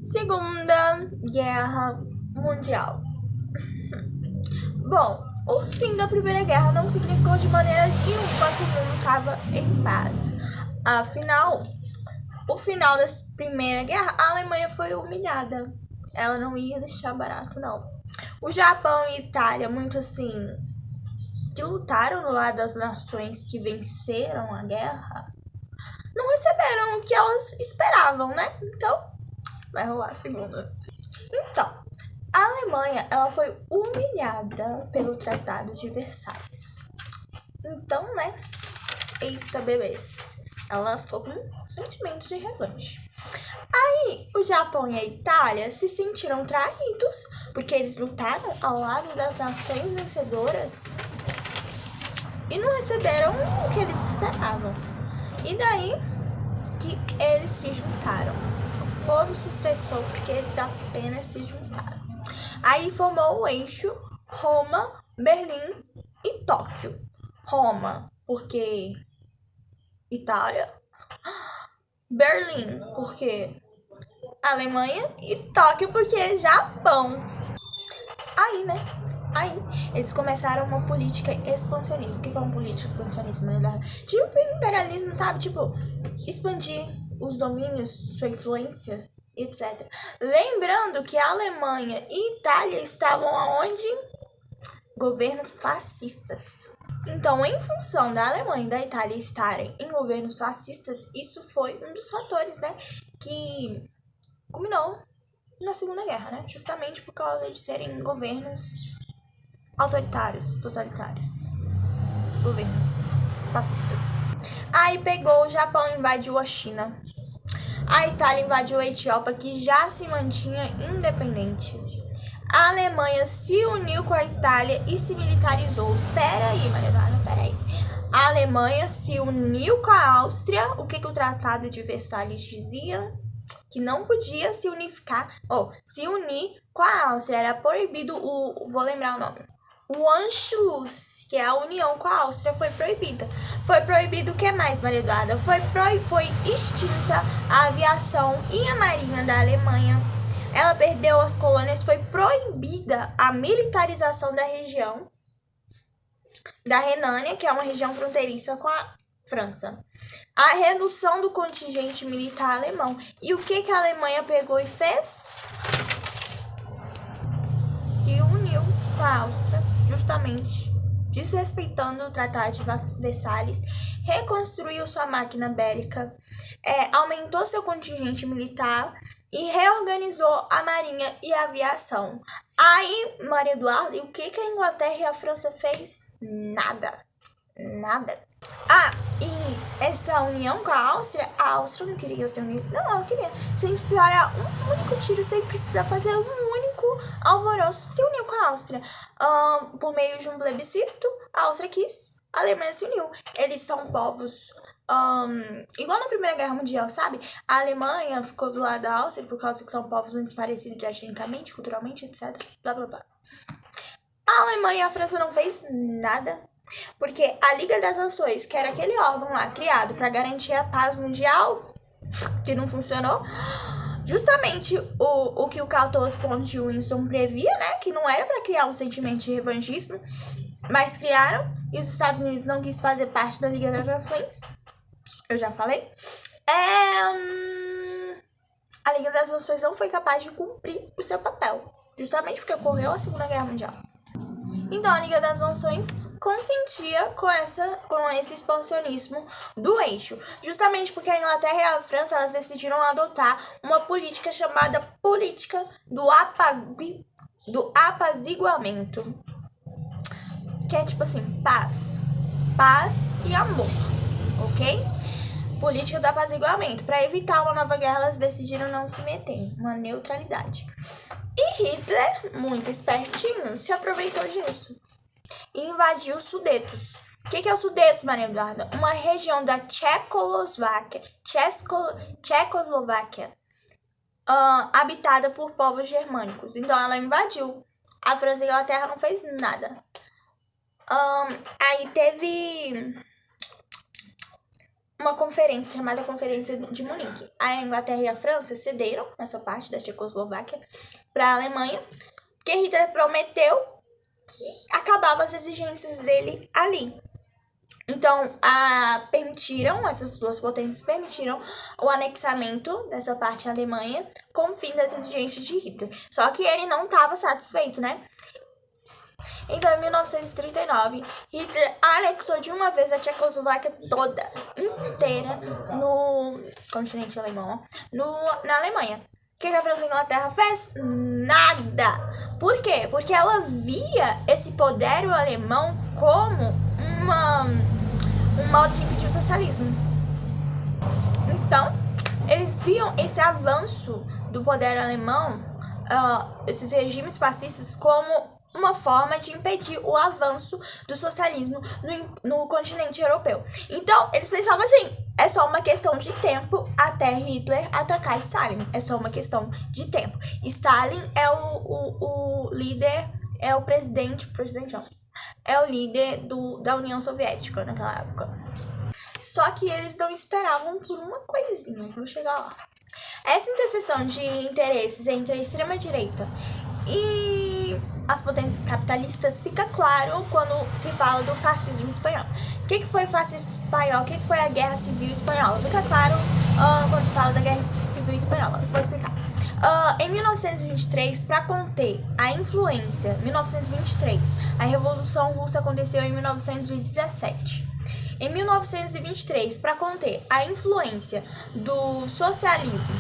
Segunda Guerra Mundial. Bom, o fim da Primeira Guerra não significou de maneira nenhuma que o mundo estava em paz. Afinal, o final da Primeira Guerra, a Alemanha foi humilhada. Ela não ia deixar barato, não. O Japão e a Itália, muito assim, que lutaram do lado das nações que venceram a guerra, não receberam o que elas esperavam, né? Então, vai rolar a segunda. Então, a Alemanha, ela foi humilhada pelo Tratado de Versalhes. Então, né? Eita, bebês. Ela ficou com sentimento de revanche. Aí, o Japão e a Itália se sentiram traídos, porque eles lutaram ao lado das nações vencedoras e não receberam o que eles esperavam. E daí que eles se juntaram. O povo se estressou porque eles apenas se juntaram. Aí formou o eixo Roma, Berlim e Tóquio. Roma, porque Itália. Berlim, porque Alemanha. E Tóquio, porque Japão. Aí, né? Aí, eles começaram uma política expansionista. O que é uma política expansionista? Tipo imperialismo, sabe? Tipo, expandir os domínios, sua influência, etc. Lembrando que a Alemanha e Itália estavam aonde? Governos fascistas. Então, em função da Alemanha e da Itália estarem em governos fascistas, isso foi um dos fatores, né, que culminou na Segunda Guerra, né? Justamente por causa de serem governos autoritários, totalitários. Governos fascistas. Aí pegou o Japão e invadiu a China. A Itália invadiu a Etiópia, que já se mantinha independente. A Alemanha se uniu com a Itália e se militarizou. Peraí, Mariana, peraí. A Alemanha se uniu com a Áustria. O que o Tratado de Versalhes dizia? Que não podia se unificar, ou se unir com a Áustria. Era proibido vou lembrar o nome. O Anschluss, que é a união com a Áustria, foi proibida. Foi proibido o que mais, Maria Eduarda? Foi extinta a aviação e a marinha da Alemanha. Ela perdeu as colônias, foi proibida a militarização da região da Renânia, que é uma região fronteiriça com a França. A redução do contingente militar alemão. E o que a Alemanha pegou e fez? Se uniu com a Áustria, justamente desrespeitando o Tratado de Versalhes, reconstruiu sua máquina bélica, aumentou seu contingente militar e reorganizou a marinha e a aviação. Aí, Maria Eduarda, e o que a Inglaterra e a França fez? Nada. E essa união com a Áustria não queria se unir. Não, ela queria. Sem espalhar um único tiro, sem precisar fazer um único alvoroço, se uniu com a Áustria. Por meio de um plebiscito, a Áustria quis, a Alemanha se uniu. Eles são povos igual na Primeira Guerra Mundial, sabe? A Alemanha ficou do lado da Áustria por causa que são povos muito parecidos etnicamente, culturalmente, etc. Blá, blá, blá. A Alemanha e a França não fez nada. Porque a Liga das Nações, que era aquele órgão lá criado para garantir a paz mundial, que não funcionou, justamente o que o 14 pontos de Winston previa, né? Que não era para criar um sentimento de revanchismo, mas criaram, e os Estados Unidos não quis fazer parte da Liga das Nações. Eu já falei. A Liga das Nações não foi capaz de cumprir o seu papel, justamente porque ocorreu a Segunda Guerra Mundial. Então, a Liga das Nações consentia com esse expansionismo do eixo. Justamente porque a Inglaterra e a França elas decidiram adotar uma política chamada política do apaziguamento. Que é tipo assim, paz e amor, ok? Política do apaziguamento. Para evitar uma nova guerra, elas decidiram não se meter, uma neutralidade. E Hitler, muito espertinho, se aproveitou disso e invadiu os Sudetos. O que é os Sudetos, Maria Eduarda? Uma região da Tchecoslováquia, habitada por povos germânicos. Então, ela invadiu. A França e a Inglaterra não fez nada. Aí teve uma conferência chamada Conferência de Munique. A Inglaterra e a França cederam essa parte da Tchecoslováquia para a Alemanha, porque Hitler prometeu que acabava as exigências dele ali. Então, essas duas potências permitiram o anexamento dessa parte da Alemanha com o fim das exigências de Hitler. Só que ele não estava satisfeito, né? Então, em 1939, Hitler anexou de uma vez a Tchecoslováquia toda, inteira, no continente alemão, na Alemanha. O que a França e a Inglaterra fez? Nada! Por quê? Porque ela via esse poder alemão como um modo de impedir o socialismo. Então, eles viam esse avanço do poder alemão, esses regimes fascistas, como uma forma de impedir o avanço do socialismo no continente europeu. Então, eles pensavam assim, é só uma questão de tempo até Hitler atacar Stalin. É só uma questão de tempo. Stalin é o líder, é o presidente não. É o líder da União Soviética naquela época. Só que eles não esperavam por uma coisinha, vou chegar lá. Essa interseção de interesses entre a extrema-direita e as potências capitalistas fica claro quando se fala do fascismo espanhol. O que foi o fascismo espanhol? O que foi a Guerra Civil Espanhola? Fica claro quando se fala da Guerra Civil Espanhola. Vou explicar. Em 1923, para conter a influência, 1923, a Revolução Russa aconteceu em 1917. Em 1923, para conter a influência do socialismo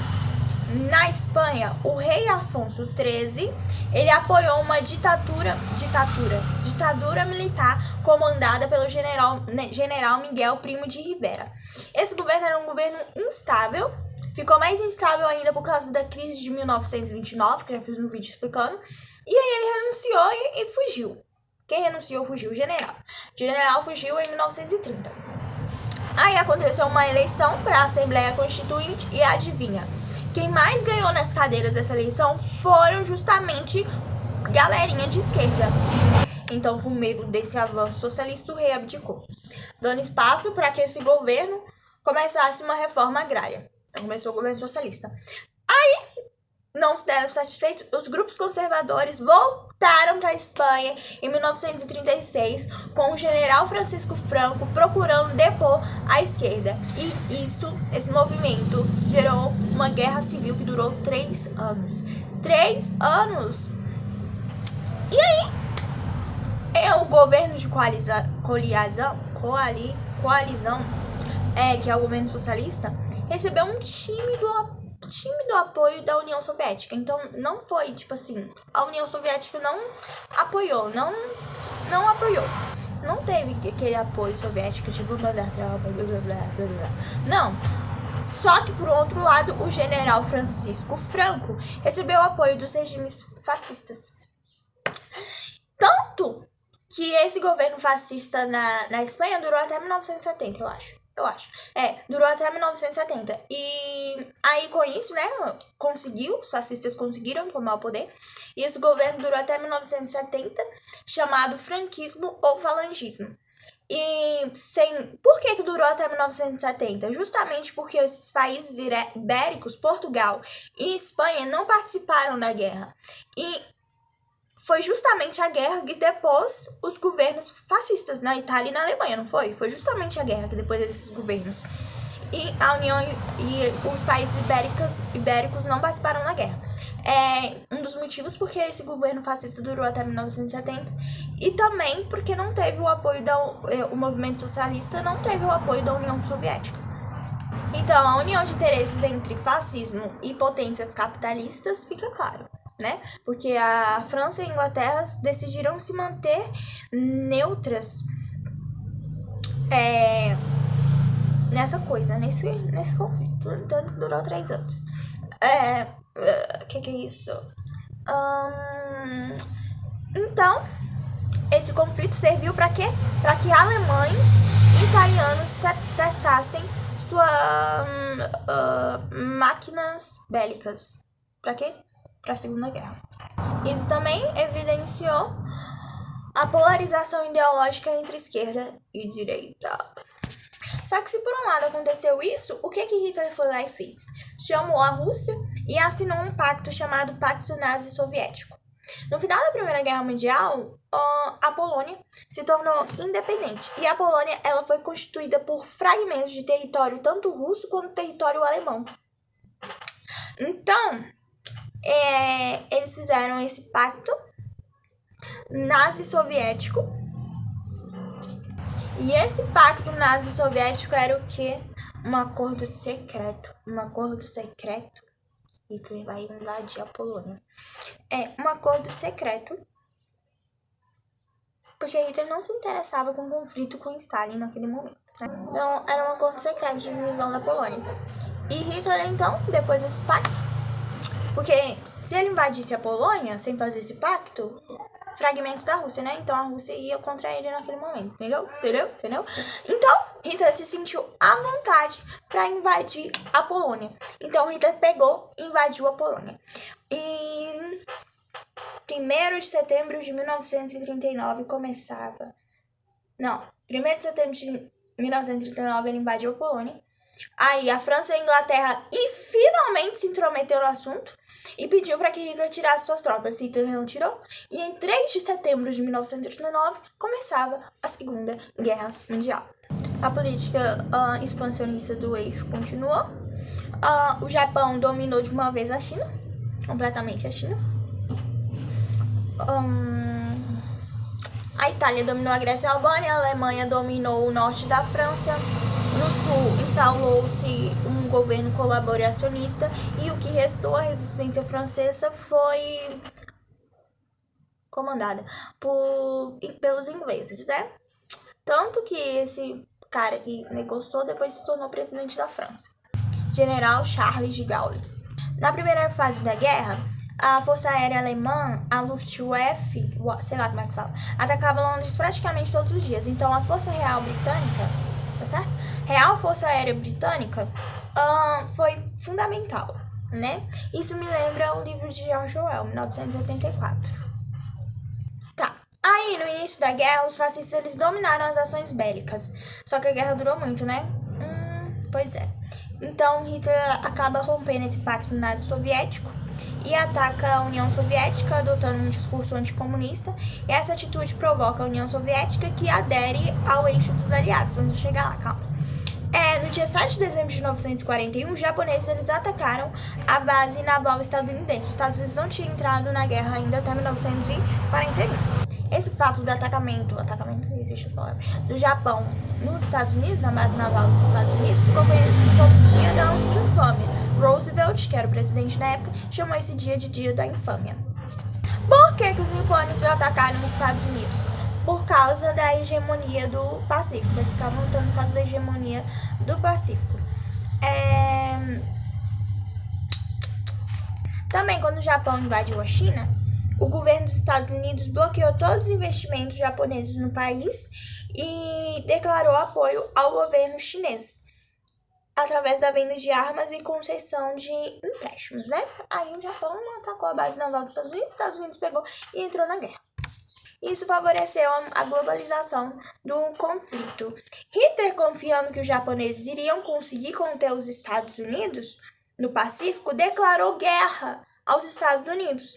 na Espanha, o rei Afonso XIII, ele apoiou uma ditadura militar comandada pelo general Miguel Primo de Rivera. Esse governo era um governo instável, ficou mais instável ainda por causa da crise de 1929, que eu já fiz um vídeo explicando, e aí ele renunciou e fugiu. Quem renunciou fugiu? O general. O general fugiu em 1930. Aí aconteceu uma eleição para a Assembleia Constituinte e adivinha? Quem mais ganhou nas cadeiras dessa eleição foram justamente galerinha de esquerda. Então, com medo desse avanço socialista, o rei abdicou, dando espaço para que esse governo começasse uma reforma agrária. Então, começou o governo socialista. Aí, não se deram satisfeitos, os grupos conservadores voltaram para a Espanha em 1936 com o general Francisco Franco procurando depor a esquerda. E esse movimento gerou uma guerra civil que durou 3 anos. 3 anos! E aí, o governo de coalizão, que é o governo socialista, recebeu um tímido apoio da União Soviética. Então, não foi, tipo assim, a União Soviética não apoiou, não apoiou. Não teve aquele apoio soviético, tipo, mandar tropa, blá, blá, blá, blá, blá. Não. Só que, por outro lado, o general Francisco Franco recebeu o apoio dos regimes fascistas. Tanto que esse governo fascista na Espanha durou até 1970, eu acho. Durou até 1970. E aí, com isso, né, os fascistas conseguiram tomar o poder. E esse governo durou até 1970, chamado franquismo ou falangismo. Por que durou até 1970? Justamente porque esses países ibéricos, Portugal e Espanha, não participaram da guerra. E foi justamente a guerra que depôs os governos fascistas na Itália e na Alemanha, não foi? Foi justamente a guerra que depois desses governos. E a União e os países ibéricos não participaram da guerra. Um dos motivos porque esse governo fascista durou até 1970 e também porque não teve o apoio o movimento socialista não teve o apoio da União Soviética. Então, a união de interesses entre fascismo e potências capitalistas fica claro, né? Porque a França e a Inglaterra decidiram se manter neutras nessa coisa, nesse conflito. Tanto que durou 3 anos. Que é isso? Então, esse conflito serviu para quê? Para que alemães e italianos testassem suas máquinas bélicas. Para quê? Para a Segunda Guerra. Isso também evidenciou a polarização ideológica entre esquerda e direita. Só que se por um lado aconteceu isso, o que Hitler foi lá e fez? Chamou a Rússia e assinou um pacto chamado Pacto Nazi-Soviético. No final da Primeira Guerra Mundial, a Polônia se tornou independente. E a Polônia ela foi constituída por fragmentos de território tanto russo quanto território alemão. Então, eles fizeram esse pacto nazi-soviético. E esse pacto nazi-soviético era o quê? Um acordo secreto. Um acordo secreto. Hitler vai invadir a Polônia. Um acordo secreto. Porque Hitler não se interessava com o conflito com Stalin naquele momento. Né? Então, era um acordo secreto de divisão da Polônia. E Hitler, então, depois desse pacto, porque se ele invadisse a Polônia sem fazer esse pacto, fragmentos da Rússia, né? Então a Rússia ia contra ele naquele momento, entendeu? Então, Hitler se sentiu à vontade para invadir a Polônia. Então, Hitler pegou e invadiu a Polônia. E 1º de setembro de 1939 começava... Não, 1º de setembro de 1939 ele invadiu a Polônia. Aí a França e a Inglaterra finalmente se intrometeu no assunto e pediu para que Hitler tirasse suas tropas. Hitler não tirou. E em 3 de setembro de 1939 começava a Segunda Guerra Mundial. A política expansionista do eixo continuou. O Japão dominou de uma vez a China, completamente a China. A Itália dominou a Grécia e a Albânia, a Alemanha dominou o norte da França. No sul, instalou-se um governo colaboracionista e o que restou, a resistência francesa, foi comandada pelos ingleses, né? Tanto que esse cara que negociou depois se tornou presidente da França, General Charles de Gaulle. Na primeira fase da guerra, a Força Aérea Alemã, a Luftwaffe, sei lá como é que fala, atacava Londres praticamente todos os dias. Então, a Força Real Britânica, tá certo? Real Força Aérea Britânica foi fundamental, né? Isso me lembra o livro de George Orwell, 1984. Tá. Aí, no início da guerra, os fascistas eles dominaram as ações bélicas. Só que a guerra durou muito, né? Pois é. Então, Hitler acaba rompendo esse pacto nazi-soviético e ataca a União Soviética, adotando um discurso anticomunista. E essa atitude provoca a União Soviética, que adere ao eixo dos aliados. Vamos chegar lá, calma. No dia 7 de dezembro de 1941, os japoneses eles atacaram a base naval estadunidense. Os Estados Unidos não tinham entrado na guerra ainda até 1941. Esse fato do atacamento, não existe essa palavra, do Japão nos Estados Unidos, na base naval dos Estados Unidos, ficou conhecido como Dia da Infâmia. Roosevelt, que era o presidente na época, chamou esse dia de Dia da Infâmia. Por que os nipônicos atacaram os Estados Unidos? Por causa da hegemonia do Pacífico. Eles estavam lutando por causa da hegemonia do Pacífico. Também, quando o Japão invadiu a China, o governo dos Estados Unidos bloqueou todos os investimentos japoneses no país e declarou apoio ao governo chinês, através da venda de armas e concessão de empréstimos, né? Aí o Japão atacou a base naval dos Estados Unidos pegou e entrou na guerra. Isso favoreceu a globalização do conflito. Hitler, confiando que os japoneses iriam conseguir conter os Estados Unidos no Pacífico, declarou guerra aos Estados Unidos,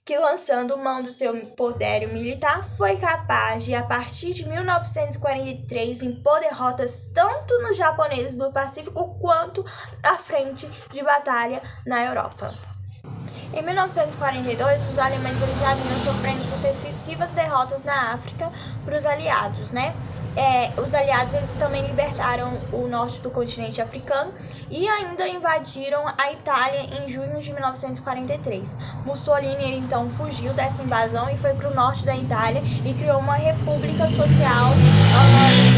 que, lançando mão do seu poder militar, foi capaz de, a partir de 1943, impor derrotas tanto nos japoneses do Pacífico quanto na frente de batalha na Europa. Em 1942, os alemães já vinham sofrendo sucessivas derrotas na África para os aliados, né? Os aliados eles também libertaram o norte do continente africano e ainda invadiram a Itália em junho de 1943. Mussolini ele, então fugiu dessa invasão e foi para o norte da Itália e criou uma república social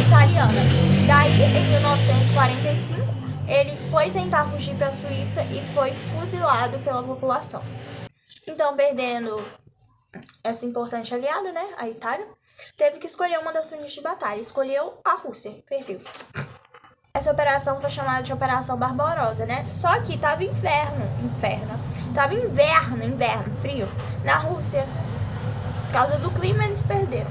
italiana. Daí, em 1945, ele foi tentar fugir para a Suíça e foi fuzilado pela população. Então, perdendo essa importante aliada, né, a Itália, teve que escolher uma das frentes de batalha. Escolheu a Rússia, perdeu. Essa operação foi chamada de Operação Barbarossa, né? Só que tava Tava inverno, frio, na Rússia. Por causa do clima, eles perderam.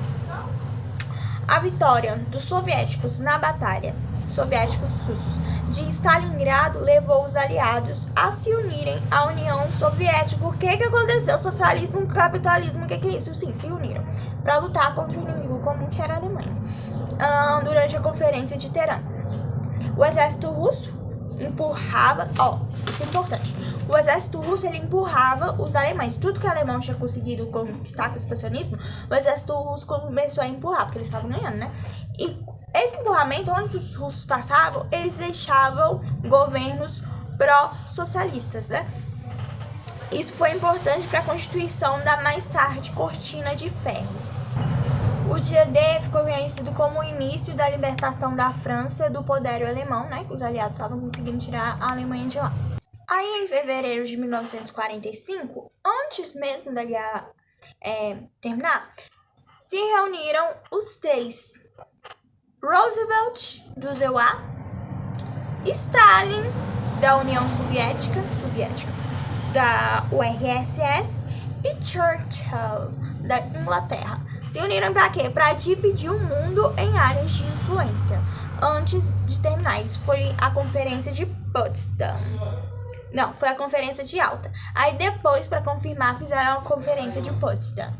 A vitória dos soviéticos na batalha soviéticos russos de Stalingrado levou os aliados a se unirem à União Soviética. O que aconteceu? Socialismo, capitalismo, o que é isso? Sim, se uniram para lutar contra o inimigo comum que era a Alemanha. Durante a Conferência de Teherã, o exército russo empurrava, isso é importante, o exército russo ele empurrava os alemães, tudo que o alemão tinha conseguido conquistar com o expansionismo, o exército russo começou a empurrar, porque eles estavam ganhando, né? E esse empurramento, onde os russos passavam, eles deixavam governos pró-socialistas, né? Isso foi importante para a constituição da mais tarde Cortina de Ferro. O dia D ficou conhecido como o início da libertação da França do poder alemão, né? Que os aliados estavam conseguindo tirar a Alemanha de lá. Aí, em fevereiro de 1945, antes mesmo da guerra terminar, se reuniram os três: Roosevelt, do ZUA, Stalin, da União Soviética, da URSS, e Churchill, da Inglaterra. Se uniram para quê? Para dividir o mundo em áreas de influência. Antes de terminar, isso foi a Conferência de Potsdam. Não, foi a Conferência de Alta. Aí depois, para confirmar, fizeram a Conferência de Potsdam.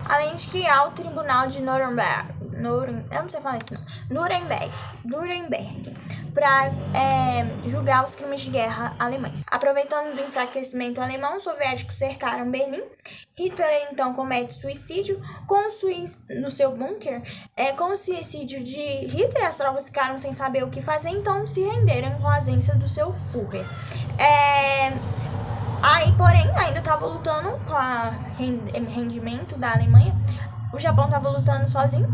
Além de criar o Tribunal de Nuremberg, eu não sei falar isso não, Nuremberg, para julgar os crimes de guerra alemães. Aproveitando do enfraquecimento alemão, os soviéticos cercaram Berlim. Hitler então comete suicídio no seu bunker. Com o suicídio de Hitler, as tropas ficaram sem saber o que fazer, então se renderam com a ausência do seu Führer. Aí, porém, ainda estava lutando com o rendimento da Alemanha. O Japão estava lutando sozinho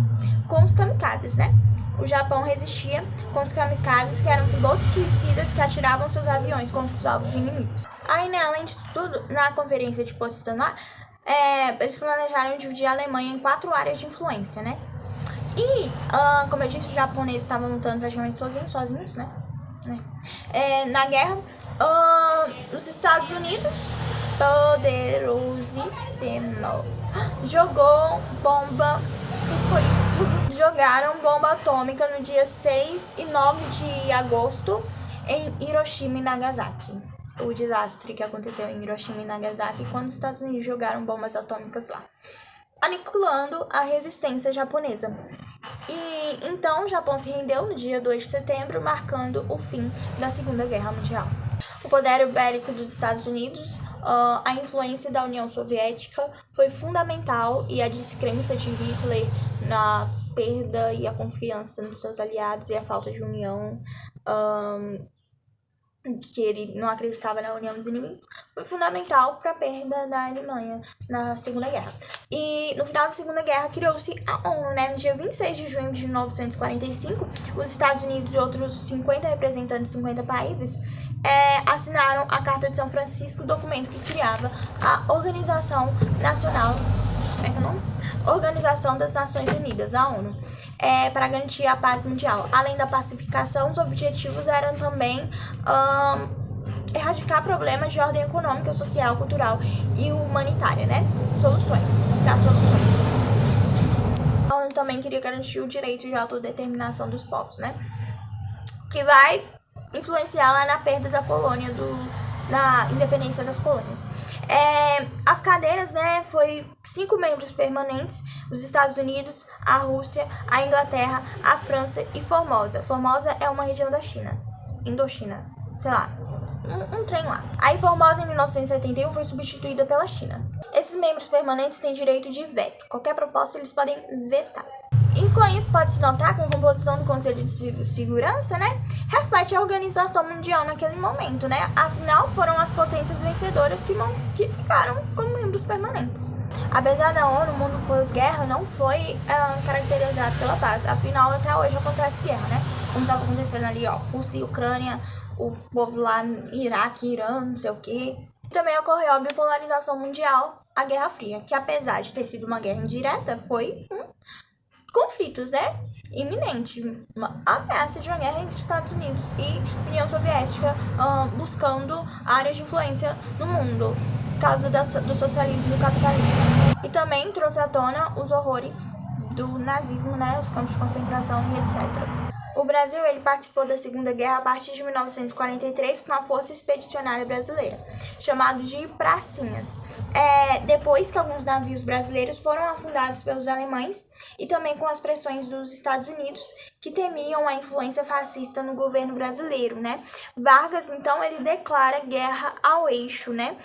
com os kamikazes, né? O Japão resistia com os kamikazes, que eram pilotos suicidas que atiravam seus aviões contra os alvos inimigos. Aí, né, além de tudo, na Conferência de Potsdam, eles planejaram dividir a Alemanha em 4 áreas de influência, né? E, como eu disse, os japoneses estavam lutando praticamente sozinhos, né? Na guerra, os Estados Unidos, poderosíssimo, jogou bomba. E foi isso. Jogaram bomba atômica no dia 6 e 9 de agosto em Hiroshima e Nagasaki. O desastre que aconteceu em Hiroshima e Nagasaki quando os Estados Unidos jogaram bombas atômicas lá, aniquilando a resistência japonesa. E então o Japão se rendeu no dia 2 de setembro, marcando o fim da Segunda Guerra Mundial. O poder bélico dos Estados Unidos, a influência da União Soviética foi fundamental, e a descrença de Hitler na perda e a confiança nos seus aliados e a falta de união, que ele não acreditava na união dos inimigos, foi fundamental para a perda da Alemanha na Segunda Guerra. E no final da Segunda Guerra criou-se a ONU, né? No dia 26 de junho de 1945, os Estados Unidos e outros 50 representantes de 50 países assinaram a Carta de São Francisco, documento que criava a Organização Nacional, Organização das Nações Unidas, a ONU, para garantir a paz mundial. Além da pacificação, os objetivos eram também erradicar problemas de ordem econômica, social, cultural e humanitária, né? Buscar soluções. A ONU também queria garantir o direito de autodeterminação dos povos, né? Que vai influenciar lá na perda da colônia, na independência das colônias. As cadeiras, né, foi 5 membros permanentes: os Estados Unidos, a Rússia, a Inglaterra, a França e Formosa. Formosa é uma região da China, Indochina, sei lá, um trem lá. Aí Formosa, em 1971, foi substituída pela China. Esses membros permanentes têm direito de veto. Qualquer proposta eles podem vetar. E com isso pode-se notar que a composição do Conselho de Segurança, né, reflete a organização mundial naquele momento, né? Afinal, foram as potências vencedoras que ficaram como membros permanentes. Apesar da ONU, o mundo pós-guerra não foi caracterizado pela paz. Afinal, até hoje acontece guerra, né? Como estava acontecendo ali, Rússia e Ucrânia, o povo lá no Iraque, Irã, não sei o quê. Também ocorreu a bipolarização mundial, a Guerra Fria, que apesar de ter sido uma guerra indireta, foi conflitos, né? Iminente, uma ameaça de uma guerra entre Estados Unidos e União Soviética, buscando áreas de influência no mundo, por causa do socialismo e do capitalismo. E também trouxe à tona os horrores do nazismo, né? Os campos de concentração e etc. O Brasil, ele participou da Segunda Guerra a partir de 1943 com a Força Expedicionária Brasileira, chamado de Pracinhas. Depois que alguns navios brasileiros foram afundados pelos alemães e também com as pressões dos Estados Unidos, que temiam a influência fascista no governo brasileiro, né? Vargas, então, ele declara guerra ao eixo, né?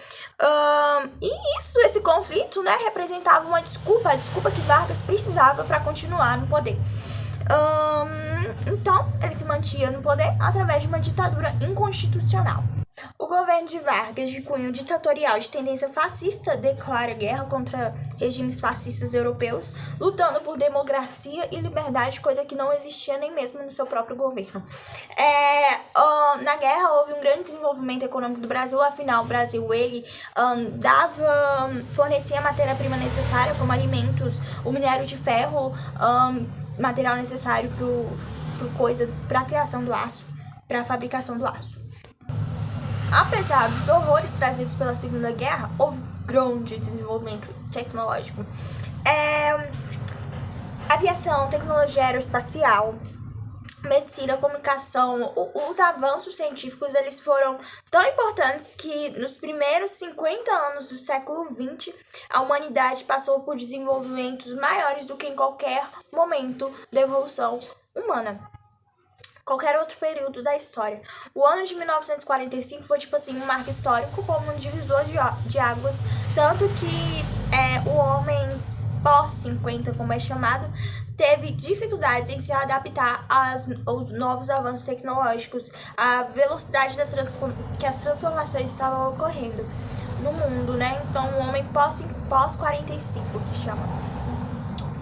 Esse conflito, né, representava uma desculpa, a desculpa que Vargas precisava para continuar no poder. Então, ele se mantinha no poder através de uma ditadura inconstitucional. O governo de Vargas, de cunho ditatorial de tendência fascista, declara guerra contra regimes fascistas europeus, lutando por democracia e liberdade, coisa que não existia nem mesmo no seu próprio governo. Na guerra houve um grande desenvolvimento econômico do Brasil, afinal o Brasil ele fornecia a matéria-prima necessária, como alimentos, o minério de ferro, material necessário para a criação do aço, para a fabricação do aço. Apesar dos horrores trazidos pela Segunda Guerra, houve grande desenvolvimento tecnológico. Aviação, tecnologia aeroespacial, medicina, comunicação, os avanços científicos eles foram tão importantes que nos primeiros 50 anos do século XX, a humanidade passou por desenvolvimentos maiores do que em qualquer momento da evolução humana. Qualquer outro período da história. O ano de 1945 foi, um marco histórico, como um divisor de águas, tanto que o homem pós-50, como é chamado, teve dificuldades em se adaptar aos novos avanços tecnológicos, à velocidade que as transformações estavam ocorrendo no mundo, né? Então, o homem pós-45, que chama.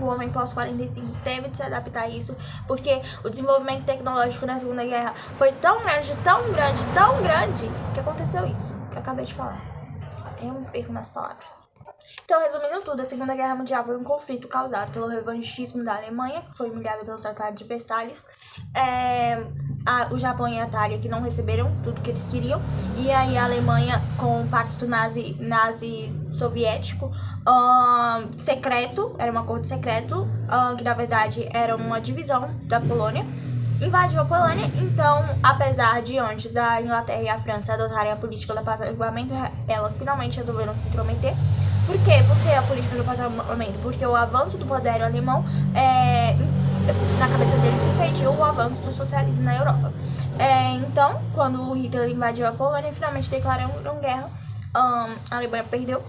O homem pós-45 teve de se adaptar a isso, porque o desenvolvimento tecnológico na Segunda Guerra foi tão grande, que aconteceu isso, que eu acabei de falar. Eu me perco nas palavras. Então, resumindo tudo, a Segunda Guerra Mundial foi um conflito causado pelo revanchismo da Alemanha, que foi humilhada pelo Tratado de Versalhes, o Japão e a Itália, que não receberam tudo que eles queriam, e aí a Alemanha com o pacto nazi-soviético secreto, era um acordo secreto, que na verdade era uma divisão da Polônia, invadiu a Polônia. Então, apesar de antes a Inglaterra e a França adotarem a política do apaziguamento, elas finalmente resolveram se intrometer. Por quê? Por que a política do apaziguamento? Porque o avanço do poder alemão na cabeça deles impediu o avanço do socialismo na Europa. Então, quando o Hitler invadiu a Polônia, finalmente declararam guerra. A Alemanha perdeu.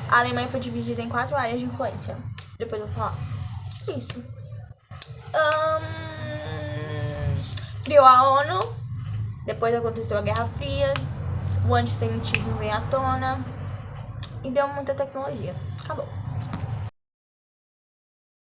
A Alemanha foi dividida em 4 áreas de influência. Depois eu vou falar. Isso. Criou a ONU. Depois aconteceu a Guerra Fria. O antissemitismo veio à tona. E deu muita tecnologia. Acabou.